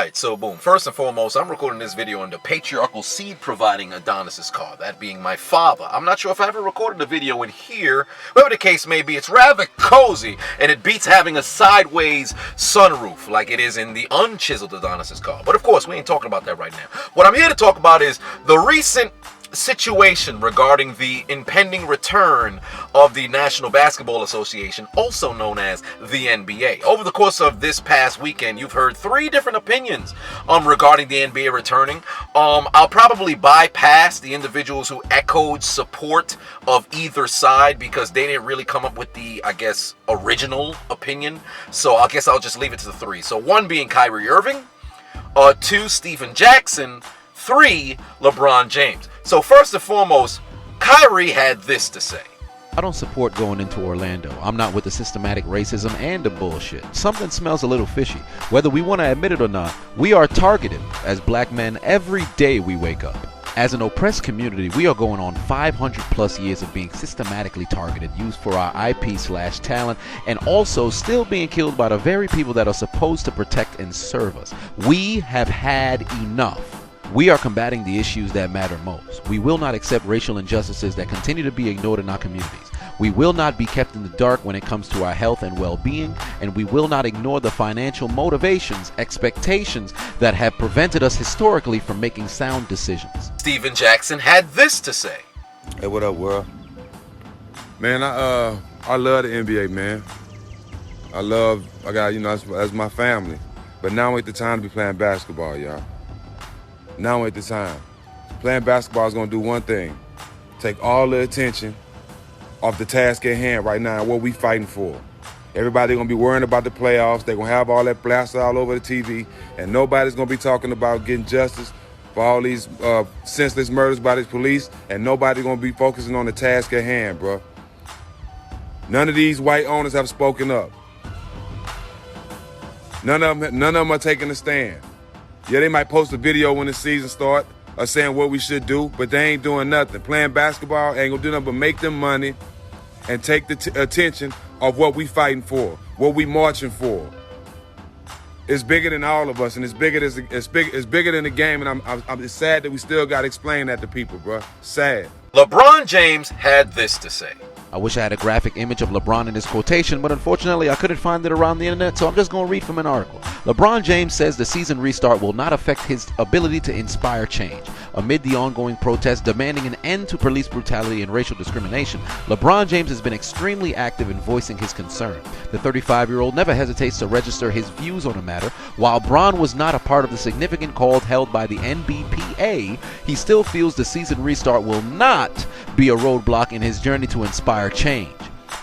Alright, so boom. First and foremost, I'm recording this video under patriarchal seed providing Adonis's car, that being my father. I'm not sure if I ever recorded a video in here. Whatever the case may be, it's rather cozy, and it beats having a sideways sunroof like it is in the unchiseled Adonis's car. But of course, we ain't talking about that right now. What I'm here to talk about is the recent situation regarding the impending return of the National Basketball Association, also known as the NBA. Over the course of this past weekend, you've heard three different opinions regarding the NBA returning. I'll probably bypass the individuals who echoed support of either side because they didn't really come up with the, I guess, original opinion. So I guess I'll just leave it to the three. So one being Kyrie Irving, two, Stephen Jackson, three, LeBron James. So first and foremost, Kyrie had this to say. I don't support going into Orlando. I'm not with the systematic racism and the bullshit. Something smells a little fishy. Whether we want to admit it or not, we are targeted as black men every day we wake up. As an oppressed community, we are going on 500 plus years of being systematically targeted, used for our IP/talent, and also still being killed by the very people that are supposed to protect and serve us. We have had enough. We are combating the issues that matter most. We will not accept racial injustices that continue to be ignored in our communities. We will not be kept in the dark when it comes to our health and well-being, and we will not ignore the financial motivations, expectations that have prevented us historically from making sound decisions. Stephen Jackson had this to say. Hey, what up, world? Man, I love the NBA, man. I got, that's my family. But now ain't the time to be playing basketball, y'all. Now ain't the time. Playing basketball is going to do one thing. Take all the attention off the task at hand right now and what we fighting for. Everybody going to be worrying about the playoffs. They're going to have all that blasted all over the TV. And nobody's going to be talking about getting justice for all these senseless murders by the police. And nobody's going to be focusing on the task at hand, bro. None of these white owners have spoken up. None of them are taking a stand. Yeah, they might post a video when the season starts or saying what we should do, but they ain't doing nothing. Playing basketball ain't gonna do nothing but make them money and take the attention of what we fighting for, what we marching for. It's bigger than all of us, and it's bigger than the game. And I'm sad that we still gotta explain that to people, bro. Sad. LeBron James had this to say. I wish I had a graphic image of LeBron in this quotation, but unfortunately I couldn't find it around the internet, so I'm just going to read from an article. LeBron James says the season restart will not affect his ability to inspire change. Amid the ongoing protests demanding an end to police brutality and racial discrimination, LeBron James has been extremely active in voicing his concern. The 35-year-old never hesitates to register his views on the matter. While Bron was not a part of the significant call held by the NBPA, he still feels the season restart will not be a roadblock in his journey to inspire change.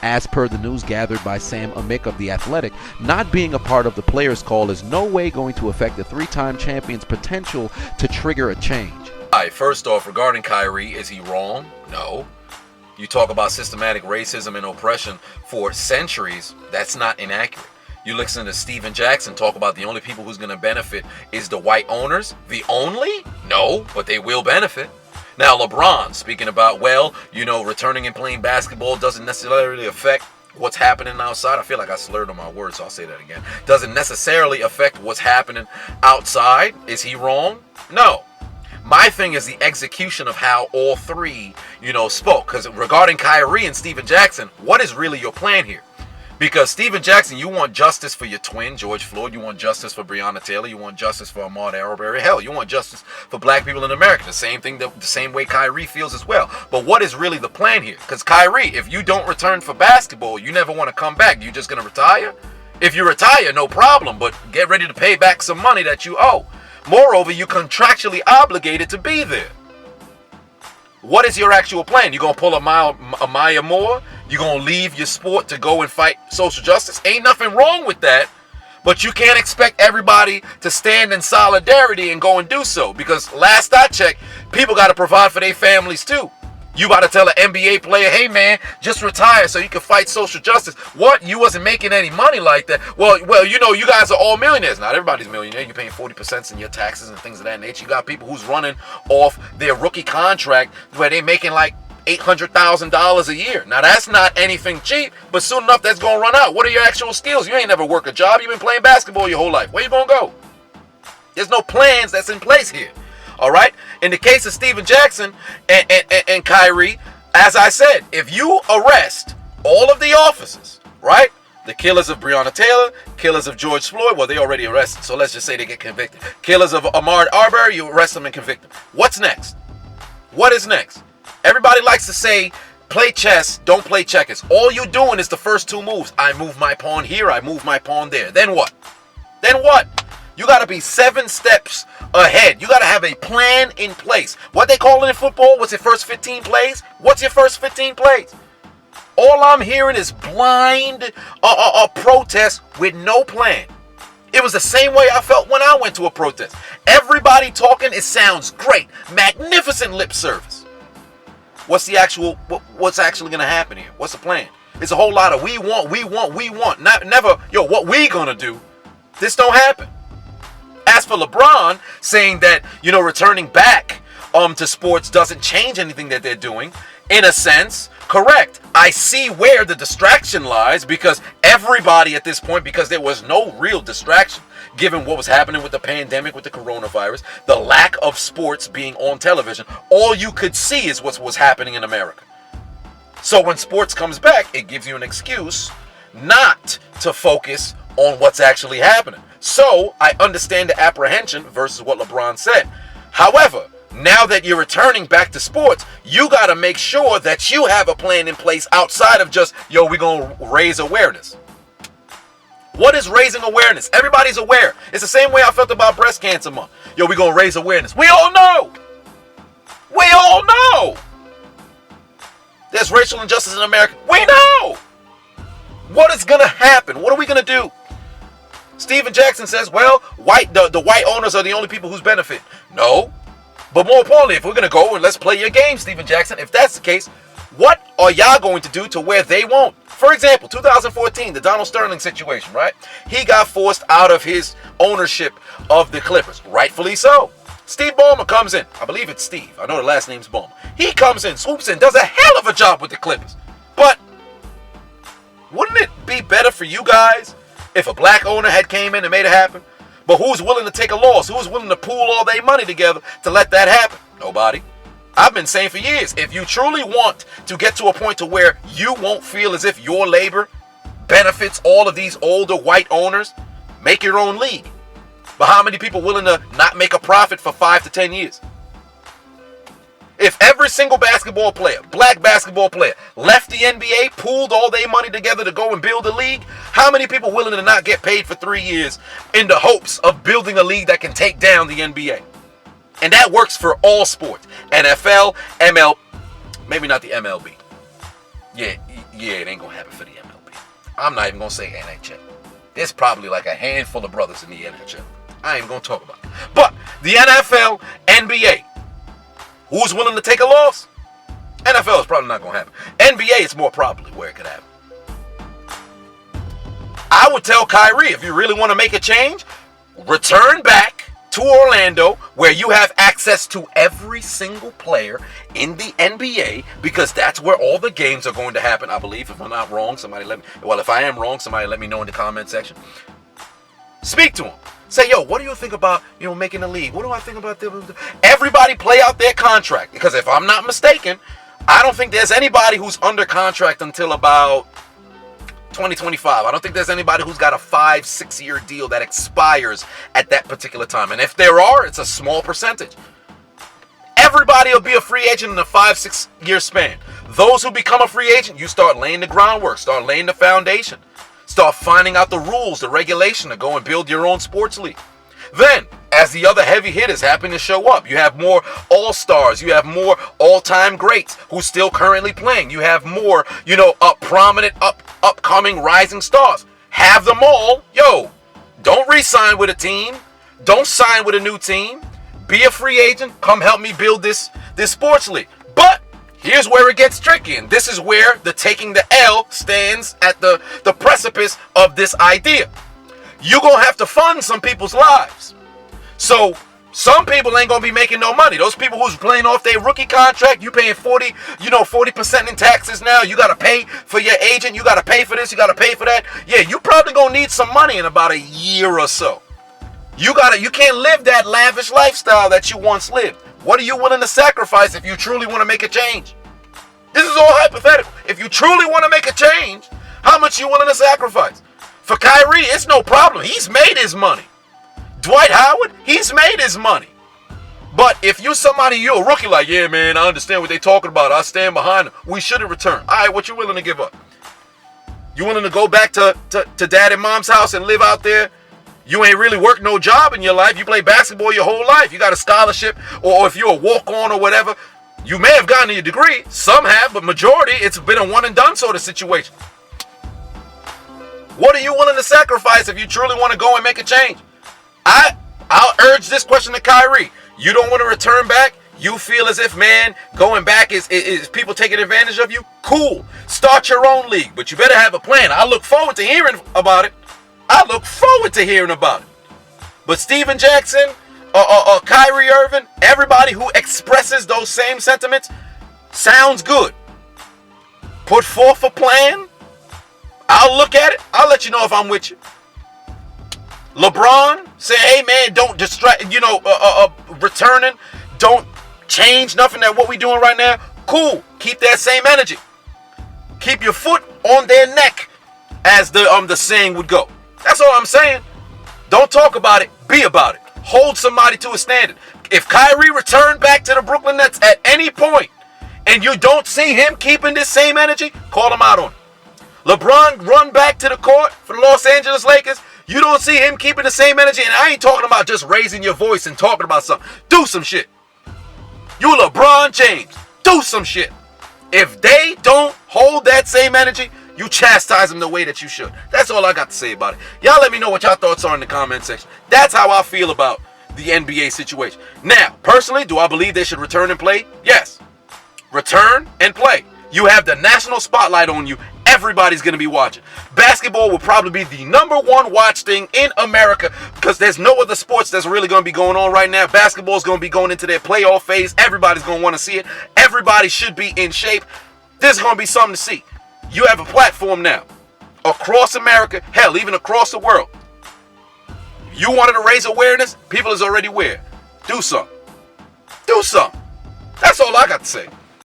As per the news gathered by Sam Amick of The Athletic, not being a part of the players' call is no way going to affect the three-time champion's potential to trigger a change. Alright, first off, regarding Kyrie, is he wrong? No. You talk about systematic racism and oppression for centuries, that's not inaccurate. You listen to Stephen Jackson talk about the only people who's going to benefit is the white owners. The only? No, but they will benefit. Now, LeBron speaking about, returning and playing basketball doesn't necessarily affect what's happening outside. I feel like I slurred on my words, so I'll say that again. Doesn't necessarily affect what's happening outside. Is he wrong? No. My thing is the execution of how all three, spoke. Because regarding Kyrie and Stephen Jackson, what is really your plan here? Because Stephen Jackson, you want justice for your twin, George Floyd. You want justice for Breonna Taylor. You want justice for Ahmaud Arbery. Hell, you want justice for black people in America. The same way Kyrie feels as well. But what is really the plan here? Because Kyrie, if you don't return for basketball, you never want to come back. You just going to retire? If you retire, no problem. But get ready to pay back some money that you owe. Moreover, you're contractually obligated to be there. What is your actual plan? You gonna pull a Maya Moore? You gonna leave your sport to go and fight social justice? Ain't nothing wrong with that. But you can't expect everybody to stand in solidarity and go and do so. Because last I checked, people got to provide for their families too. You got to tell an NBA player, hey man, just retire so you can fight social justice. What? You wasn't making any money like that. Well, you guys are all millionaires. Not everybody's a millionaire. You're paying 40% in your taxes and things of that nature. You got people who's running off their rookie contract where they're making like $800,000 a year. Now that's not anything cheap, but soon enough that's gonna run out. What are your actual skills? You ain't never worked a job. You've been playing basketball your whole life. Where you gonna go? There's no plans that's in place here. All right? In the case of Steven Jackson and Kyrie, as I said, if you arrest all of the officers, right? The killers of Breonna Taylor, killers of George Floyd, well, they already arrested, so let's just say they get convicted. Killers of Ahmaud Arbery, you arrest them and convict them. What's next? What is next? Everybody likes to say, play chess, don't play checkers. All you're doing is the first two moves. I move my pawn here, I move my pawn there. Then what? Then what? You got to be 7 steps ahead. You got to have a plan in place. What they call it in football, what's your first 15 plays? What's your first 15 plays? All I'm hearing is blind protest with no plan. It was the same way I felt when I went to a protest. Everybody talking, it sounds great. Magnificent lip service. What's actually going to happen here? What's the plan? It's a whole lot of we want. Never, what we going to do? This don't happen. As for LeBron saying that, returning back to sports doesn't change anything that they're doing, in a sense, correct. I see where the distraction lies, because everybody at this point, because there was no real distraction, given what was happening with the pandemic, with the coronavirus, the lack of sports being on television, all you could see is what was happening in America. So when sports comes back, it gives you an excuse not to focus on what's actually happening. So I understand the apprehension versus what LeBron said. However, now that you're returning back to sports, you got to make sure that you have a plan in place outside of just, we're going to raise awareness. What is raising awareness? Everybody's aware. It's the same way I felt about breast cancer month. We're going to raise awareness. We all know. We all know. There's racial injustice in America. We know. What is going to happen? What are we going to do? Steven Jackson says, well, the white owners are the only people who's benefit. No. But more importantly, if we're going to go and let's play your game, Steven Jackson, if that's the case, what are y'all going to do to where they won't? For example, 2014, the Donald Sterling situation, right? He got forced out of his ownership of the Clippers. Rightfully so. Steve Ballmer comes in. I believe it's Steve. I know the last name's Ballmer. He comes in, swoops in, does a hell of a job with the Clippers. But wouldn't it be better for you guys if a black owner had came in and made it happen? But who's willing to take a loss? Who's willing to pool all their money together to let that happen? Nobody. I've been saying for years, if you truly want to get to a point to where you won't feel as if your labor benefits all of these older white owners, make your own league. But how many people willing to not make a profit for 5 to 10 years? If every single basketball player, black basketball player, left the NBA, pooled all their money together to go and build a league, how many people willing to not get paid for 3 years in the hopes of building a league that can take down the NBA? And that works for all sports. NFL, ML, maybe not the MLB. Yeah, it ain't gonna happen for the MLB. I'm not even gonna say NHL. There's probably like a handful of brothers in the NHL. I ain't gonna talk about it. But the NFL, NBA, who's willing to take a loss? NFL is probably not going to happen. NBA is more probably where it could happen. I would tell Kyrie, if you really want to make a change, return back to Orlando where you have access to every single player in the NBA, because that's where all the games are going to happen, I believe. If I'm not wrong, if I am wrong, somebody let me know in the comment section. Speak to him. Say, what do you think about, making a league? What do I think about this? Everybody play out their contract. Because if I'm not mistaken, I don't think there's anybody who's under contract until about 2025. I don't think there's anybody who's got a 5-6 year deal that expires at that particular time. And if there are, it's a small percentage. Everybody will be a free agent in a 5-6 year span. Those who become a free agent, you start laying the groundwork, start laying the foundation. Start finding out the rules, the regulation to go and build your own sports league. Then, as the other heavy hitters happen to show up, you have more all-stars, you have more all-time greats who's still currently playing. You have more, prominent, upcoming rising stars. Have them all. Don't re-sign with a team. Don't sign with a new team. Be a free agent. Come help me build this sports league. But here's where it gets tricky, and this is where the taking the L stands at the precipice of this idea. You're going to have to fund some people's lives. So some people ain't going to be making no money. Those people who's playing off their rookie contract, you paying 40% in taxes now. You got to pay for your agent. You got to pay for this. You got to pay for that. Yeah, you probably going to need some money in about a year or so. You can't live that lavish lifestyle that you once lived. What are you willing to sacrifice if you truly want to make a change? This is all hypothetical. If you truly want to make a change, how much are you willing to sacrifice? For Kyrie, it's no problem. He's made his money. Dwight Howard, he's made his money. But if you're a rookie, like, yeah, man, I understand what they're talking about. I stand behind them. We shouldn't return. All right, what you willing to give up? You willing to go back to dad and mom's house and live out there? You ain't really worked no job in your life. You play basketball your whole life. You got a scholarship, or if you're a walk-on or whatever, you may have gotten your degree. Some have, but majority, it's been a one-and-done sort of situation. What are you willing to sacrifice if you truly want to go and make a change? I'll urge this question to Kyrie. You don't want to return back? You feel as if, man, going back is people taking advantage of you? Cool. Start your own league, but you better have a plan. I look forward to hearing about it. But Steven Jackson, Kyrie Irving, everybody who expresses those same sentiments, sounds good. Put forth a plan. I'll look at it. I'll let you know if I'm with you. LeBron, say, hey, man, don't distract, returning. Don't change nothing at what we doing right now. Cool. Keep that same energy. Keep your foot on their neck, as the saying would go. That's all I'm saying. Don't talk about it. Be about it. Hold somebody to a standard. If Kyrie returned back to the Brooklyn Nets at any point and you don't see him keeping this same energy, call him out on it. LeBron run back to the court for the Los Angeles Lakers. You don't see him keeping the same energy. And I ain't talking about just raising your voice and talking about something. Do some shit. You LeBron James. Do some shit. If they don't hold that same energy, you chastise them the way that you should. That's all I got to say about it. Y'all let me know what y'all thoughts are in the comment section. That's how I feel about the NBA situation. Now, personally, do I believe they should return and play? Yes. Return and play. You have the national spotlight on you. Everybody's going to be watching. Basketball will probably be the #1 watch thing in America because there's no other sports that's really going to be going on right now. Basketball is going to be going into their playoff phase. Everybody's going to want to see it. Everybody should be in shape. This is going to be something to see. You have a platform now across America, hell, even across the world. If you wanted to raise awareness, people is already aware. Do something. Do something. That's all I got to say.